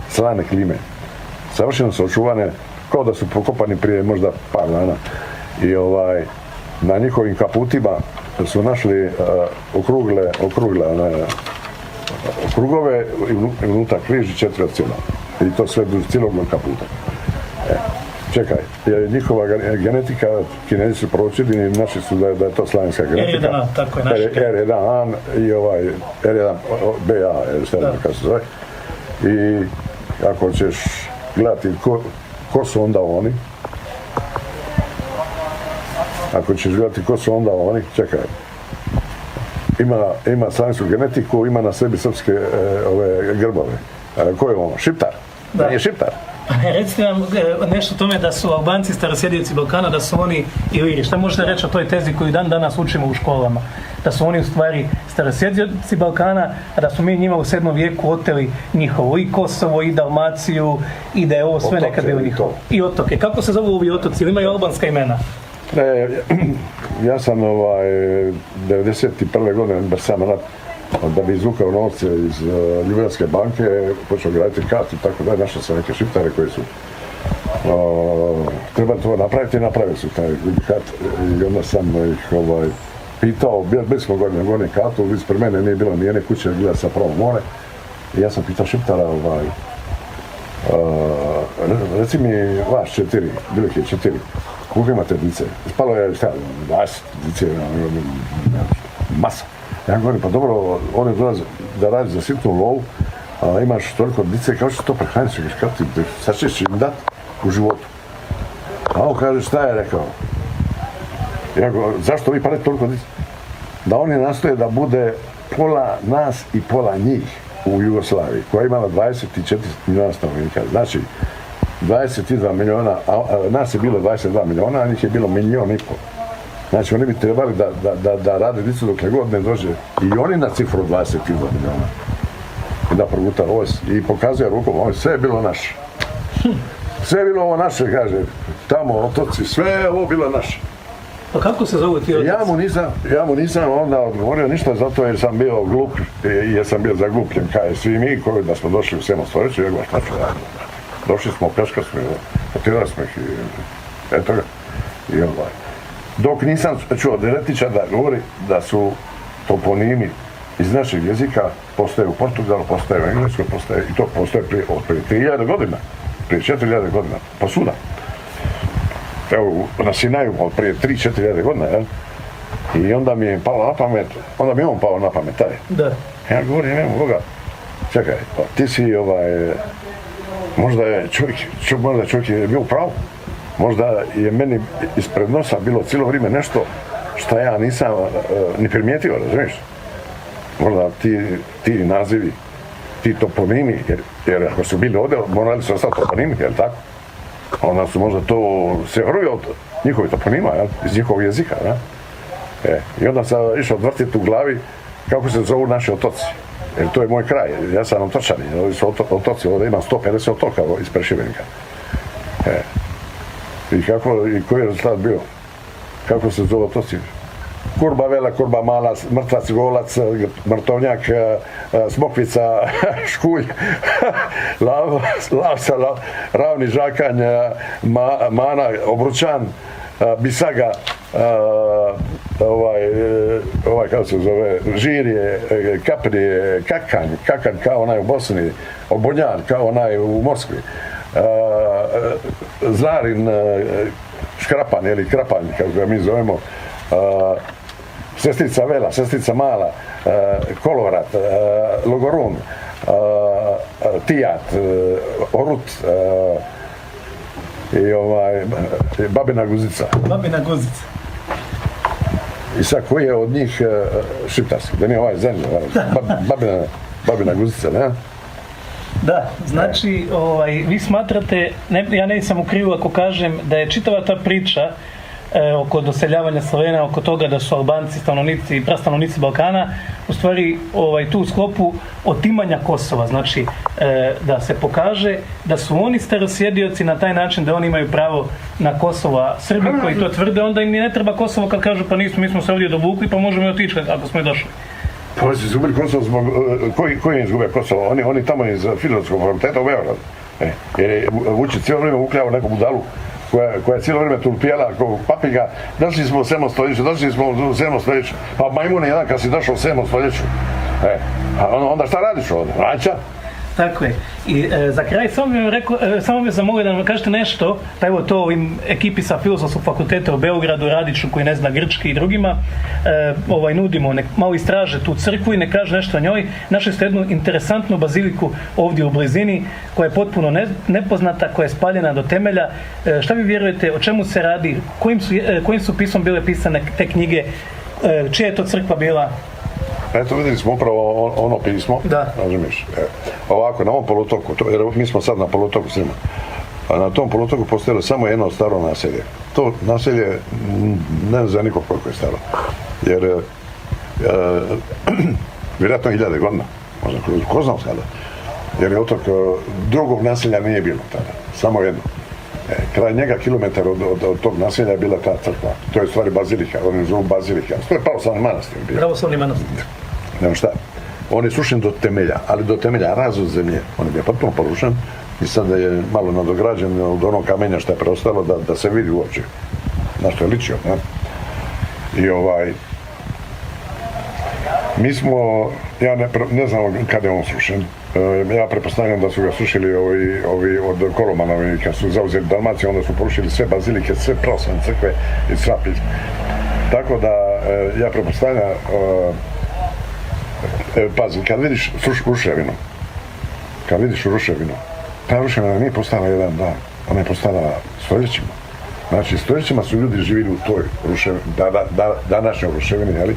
S2: slane klime. Savršeno su očuvane, kao da su pokopani prije možda par dana. I na njihovim kaputima su našli okrugle krugove i unutra križ i 4 ocjela. I to sve duž cijelog kaputa. Čekaj, njihova genetika, Kinezi su proučili i našli su da je to slavenska genetika.
S1: R1A, tako je naš.
S2: R1A i R1BA, šta kako se zove. I ako ćeš gledati ko su onda oni, čekaj, ima slavensku genetiku, ima na sebi srpske grbove. Ko je ono? Šiptar? Nije Šiptar?
S1: Recite nam nešto o tome da su Albanci starosjedioci Balkana, da su oni Iliri. Šta možete reći o toj tezi koju dan danas učimo u školama? Da su oni u stvari starosjedioci Balkana, a da su mi njima u 7. vijeku oteli njihovo i Kosovo i Dalmaciju i da je ovo sve nekad bilo njihovo. I otoke. Kako se zovu ovi otoci? Ili imaju albanska imena?
S2: Ja sam 91. godine, baš sam rat, da bi izvukao novce iz Ljubljanske banke, počeo graditi kat i tako da, našao sam neke šiptare koji su trebali to napraviti i napravili su taj kat i onda sam ih pitao, bili smo gore na gornjem katu, ispred mene nije bilo nijedne kuće, gleda sa pravo more i ja sam pitao šiptara, reci mi vas 4, bilo ih je 4, koliko imate dice? Spalo je 20 dice, masa. Ja govorim, pa dobro, oni dolaze da radi za sitnu lovu, a imaš toliko dice, kao što to prehraniti, kako ti, sad ćeš im dati u životu. A on kaže, šta je rekao? Ja govorim, zašto vi parete toliko dice? Da oni nastoje da bude pola nas i pola njih. u Jugoslaviji, koja je imala 24 milijuna stanovnika, znači 22 milijuna, nas je bilo 22 milijuna, a njih je bilo 1,5 milijuna. Znači oni bi trebali da rade dicu dokle god ne dođe i oni na cifru 22 milijuna. I da proguta os i pokazuje rukom, sve je bilo naše. Sve je bilo ovo naše, kaže, tamo otoci, sve je ovo bilo naše.
S1: Pa kako se zovu ti otoci?
S2: Ja mu nisam onda odgovorio ništa zato jer sam bio glup, jer sam bio zaglupljen kao i svi mi koji da smo došli u 7. stoljeću, jer šta ću raditi. Došli smo, pljačkali smo, potirali smo ih i eto ga. I dok nisam čuo Deretića da govori da su toponimi iz našeg jezika postoje u Portugalu, postoje u Engleskoj, postoje i to postoje prije 3000 godina, prije 4000 godina, pa svuda. Evo, na Sinaju prije 3-4 godina, jel? I onda mi je palo na pamet, onda mi je on pao na pamet, taj.
S1: Da.
S2: Ja govorim, evo Boga, čekaj, pa ti si možda je čovjek je bio pravo, možda je meni ispred nosa bilo cijelo vrijeme nešto što ja nisam ni primijetio, razumiješ? Možda ti nazivi, ti toponimi, jer ako su bili ovdje, morali su ostati toponimi, jel tako? Onda su možda to se vruje od njihovih toponima, jel? Iz njihovog jezika, jel? I onda sam išao vrtiti u glavi kako se zovu naši otoci. Jer to je moj kraj, ja sam otočanin, ovdje su otoci, ovdje imam 150 otoka ispred Šibenika. I koji je rezultat bio? Kako se zove otoci? Kurba Vela, Kurba Mala, Mrtvac, Golac, Mrtovnjak, Smokvica, Škulj, Lavca, Ravni, Žakanj, Mana, Obručan, Bisaga, kako se zove, Žirje, Kaprije, Kakanj kao onaj u Bosni, Obonjan kao onaj u Moskvi, Zlarin, Škrapan ili Krapanj, kako ga mi zovemo, Sestica Vela, Sestica Mala, Kolovrat, Logorun, Tijat, Orut i Babina Guzica.
S1: Babina Guzica.
S2: I sad koji je od njih šiptarski, da nije ovaj zemlja, Babina Guzica, ne?
S1: Da, znači, vi smatrate, ja nisam u krivu ako kažem da je čitava ta priča oko doseljavanja Slovena, oko toga da su Albanci stanovnici i prastanovnici Balkana, u stvari tu u sklopu otimanja Kosova, znači da se pokaže da su oni starosjedioci na taj način da oni imaju pravo na Kosova. Srbi koji to tvrde, onda im ne treba Kosovo kad kažu pa nismo, mi smo se ovdje dovukli pa možemo i otići ako smo i došli.
S2: Pa oni su izgubili Kosovo zbog... Koji je izgubio Kosovo? Oni tamo iz Filozofskog fakulteta u Beogradu. Jer je Vučić cijelo vrijeme ukljao neku budalu koja je cijelo vrijeme tulpijala kao papiga. Došli smo u 7. stoljeću. Pa majmun je jedan kad si došao u 7. stoljeću. Onda šta radiš ovdje? Vraća?
S1: Tako je. I za kraj samo bi zamolio da nam kažete nešto, pa evo to ovim ekipi sa Filozofskog fakulteta u Beogradu, Radiću koji ne zna grčki i drugima, nudimo, malo istraže tu crkvu i ne kaže nešto o njoj. Našli ste jednu interesantnu baziliku ovdje u blizini koja je potpuno nepoznata, koja je spaljena do temelja. Šta vi vjerujete, o čemu se radi, kojim su pisom bile pisane te knjige, čija je to crkva bila?
S2: Eto, vidjeli smo upravo ono pismo, razumiješ, ovako, na ovom poluotoku, jer mi smo sad na poluotoku svima, a na tom poluotoku postojalo samo jedno staro naselje. To naselje, ne znam nikog koliko je staro, jer vjerojatno 1000 godina, možda ko znam sada, jer je otok, drugog naselja nije bilo tada, samo jedno. Kraj njega, kilometar od tog naselja je bila ta crkva. To je u stvari bazilika, oni zovu bazilika. To je pravoslavni manastir bio.
S1: Pravoslavni manastir.
S2: Nemo šta, on je srušen do temelja, ali do temelja razvod zemlje. On je bio potpuno porušen i sada je malo nadograđen od onog kamenja što je preostalo da se vidi uopće na što je ličio. Ne? I mi smo, ja ne znam kada je on srušen, ja pretpostavljam da su ga srušili ovi od Kolomanovi, kad su zauzeli Dalmaciju, onda su porušili sve bazilike, sve pravoslavne crkve i sva pisma. Tako da, ja pretpostavljam, pazi, kad vidiš ruševinu, ta ruševina nije postala jedan dan, ona je postala stoljećima. Znači, stoljećima su ljudi živjeli u toj ruševini, današnjoj ruševini, jeli?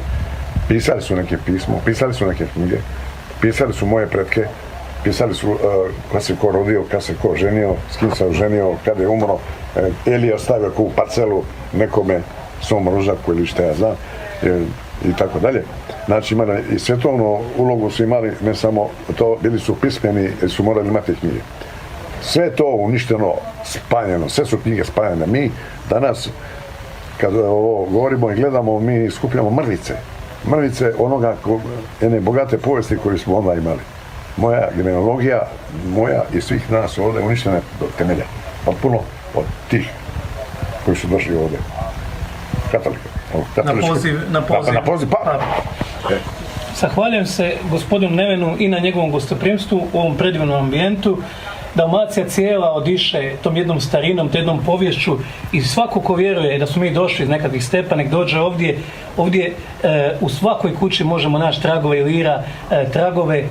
S2: Pisali su neke pismo, pisali su neke knjige, pisali su moje pretke, pisali su kad se ko rodio, kad se ko ženio, s kim se ženio, kad je umro, ili je ostavio koju parcelu nekome, svom rođaku ili šta ja znam, i tako dalje. Znači imali i svjetovnu ulogu su imali, ne samo to, bili su pismeni jer su morali imati knjige. Sve je to uništeno, spaljeno, sve su knjige spaljene. Mi danas, kad ovo govorimo i gledamo, mi skupljamo mrvice onoga jedne bogate povijesti koju smo onda imali. Moja genealogija, moja i svih nas ovdje je uništena do temelja. Pa puno od tih koji su došli ovdje. Katolika.
S1: Na poziv
S2: pa.
S1: Zahvaljujem se gospodinu Nevenu i na njegovom gostoprimstvu u ovom predivnom ambijentu. Dalmacija cijela odiše tom jednom starinom, tom jednom povješću i svako ko vjeruje da smo mi došli iz nekakvih stepa, nek dođe ovdje. Ovdje u svakoj kući možemo naći tragove Ilira, tragove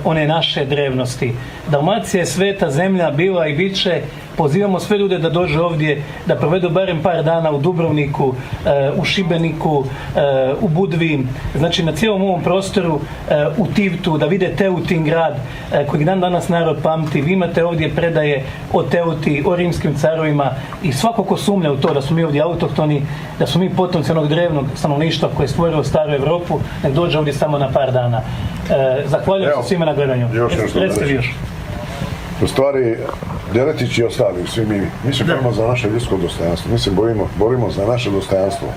S1: one naše drevnosti. Dalmacija je sveta zemlja, bila i bit će. Pozivamo sve ljude da dođu ovdje, da provedu barem par dana u Dubrovniku, u Šibeniku, u Budvi, znači na cijelom ovom prostoru, u Tivtu, da vide Teutin grad kojeg dan danas narod pamti. Vi imate ovdje predaje o Teuti, o rimskim carovima i svako ko sumnja u to da smo mi ovdje autohtoni, da smo mi potomci onog drevnog stanovništva koje je stvorilo staru Europu, nek dođe ovdje samo na par dana. Zahvaljujem se svima na gledanju.
S2: U stvari, Deretić i ostali, svi mi se borimo za naše ljudsko dostojanstvo, mi se borimo za naše dostojanstvo,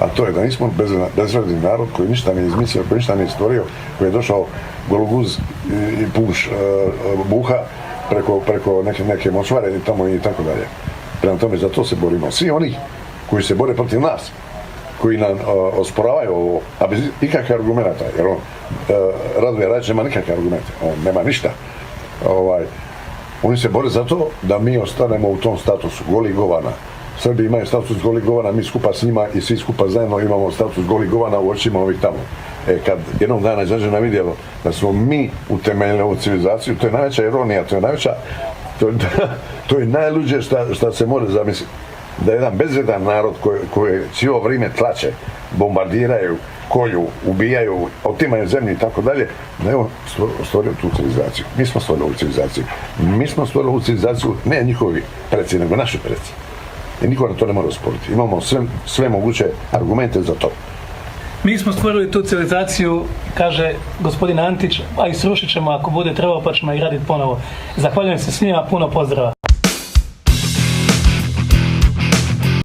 S2: a to je da nismo bezvredni narod koji ništa nije izmislio, koji ništa nije stvorio, koji je došao gologuz i puš buha preko neke močvare i tamo i tako dalje. Prema tome, za to se borimo. Svi oni koji se bore protiv nas, koji nam osporavaju ovo, a bez ikakve argumenta, jer on, Radoje Rajić nema nikakve argumente, on nema ništa. Oni se bore za to da mi ostanemo u tom statusu golih govana. Srbi imaju status golih govana, mi skupa s njima i svi skupa zajedno imamo status golih govana u očima ovih tamo. Kad jednog dana izađe na vidjelo da smo mi utemeljili ovu civilizaciju, to je najveća ironija, to je najluđe što se može zamisliti. Da jedan bezvredan narod koji cijelo vrijeme tlače, bombardiraju, kolju, ubijaju, otimaju zemlju i tako dalje, da je on stvorio tu civilizaciju. Mi smo stvorili ovu civilizaciju. Mi smo stvorili ovu civilizaciju, ne njihovi preci, nego naši preci. I niko na to ne mora osporiti. Imamo sve moguće argumente za to.
S1: Mi smo stvorili tu civilizaciju, kaže gospodin Antić, a i srušit ćemo ako bude trebalo, pa ćemo i raditi ponovo. Zahvaljujem se svima, puno pozdrava.